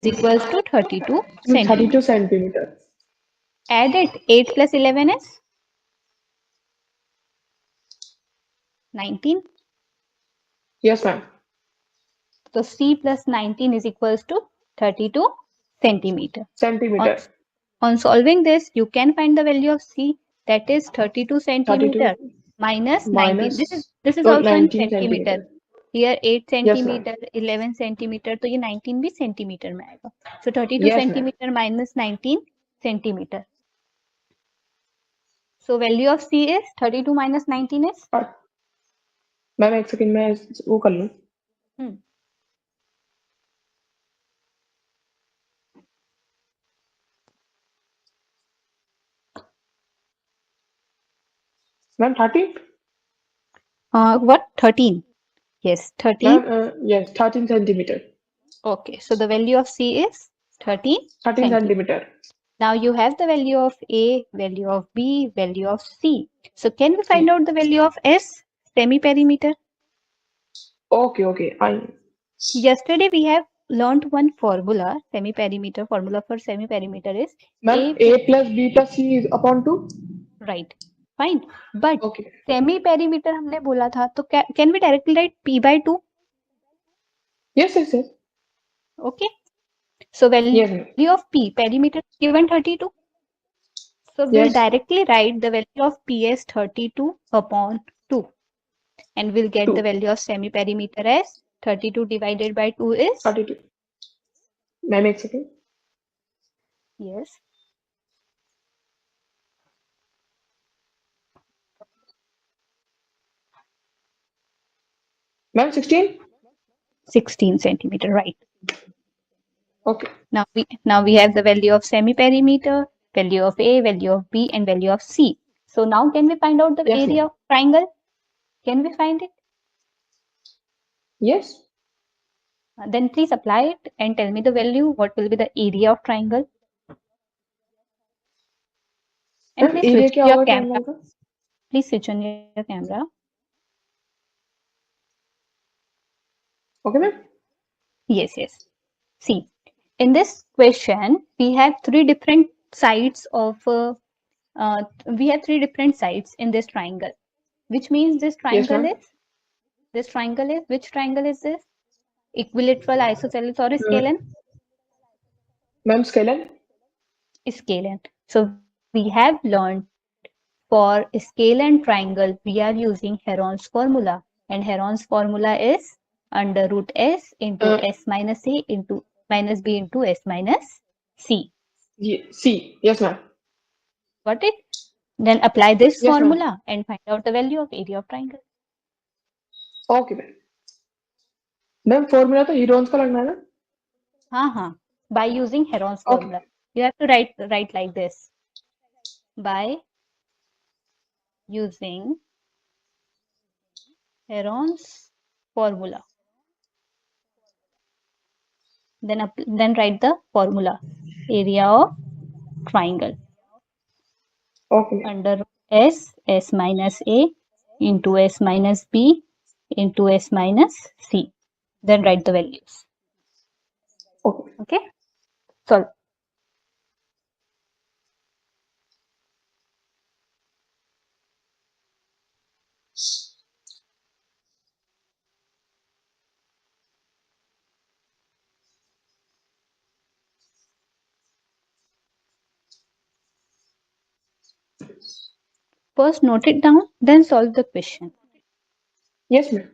equals to 32 32 centimeters. centimeters. Add it. 8 plus 11 is 19. Yes, ma'am. So C plus 19 is equals to 32 centimeter. On, Centimeter. on solving this, you can find the value of C, that is 32 centimeter 32 minus 19. minus This is also in 19 centimeter. centimeter. Here 8 Yes, ma'am. Centimetre 11 centimetre, तो ये 19 भी centimetre में आएगा. So 32 Yes, ma'am. Centimetre minus 19 centimetre. So value of C is 32 minus 19 is ma'am एक second में वो कर लूँ. Ma'am 13. What? 13. Yes, 13. Ma'am, yes, 13 centimeter. Okay, so the value of C is 13 centimeter. Now you have the value of A, value of B, value of C. So can we find out the value of S, semi-perimeter? Okay, fine. Yesterday we have learned one formula, semi-perimeter. Formula for semi-perimeter is Ma'am, A plus B plus C is upon 2. Right. Fine. But Okay. semi-perimeter हमने बोला था, तो can we directly write P by 2? Yes. Okay. So value Yes. of P, perimeter given 32. So we'll Yes. directly write the value of P as 32 upon 2. And we'll get 2. the value of semi-perimeter as 32 divided by 2 is 32. Ma'am, एक second. yes. Ma'am, 16. 16 centimeter, right? Okay. Now we have the value of semi-perimeter, value of A, value of B, and value of C. So now can we find out the Yes, area of triangle? Can we find it? Yes. Then please apply it and tell me the value. What will be the area of triangle? And please area switch क्या your होगा camera. triangle का? Please switch on your camera. Okay, ma'am. Yes. See, in this question, we have three different sides of in this triangle, which means this triangle Yes, is which triangle is this? Equilateral, isosceles, or scalene? ma'am, scalene. Scalene. So we have learned for scalene triangle, we are using Heron's formula, and Heron's formula is under root S into S minus A into minus B into S minus C. C. Yes, ma'am. Got it? Then apply this Yes, ma'am. formula and find out the value of area of triangle. Okay, ma'am. Ma'am formula तो Heron's का लगना है ना? हाँ. By using Heron's formula, you have to write like this. By using Heron's formula. Then write the formula. Area of triangle. Okay. Under S minus A into S minus B into S minus C. Then write the values. Okay. Solve. First note it down, then solve the question. Yes, ma'am.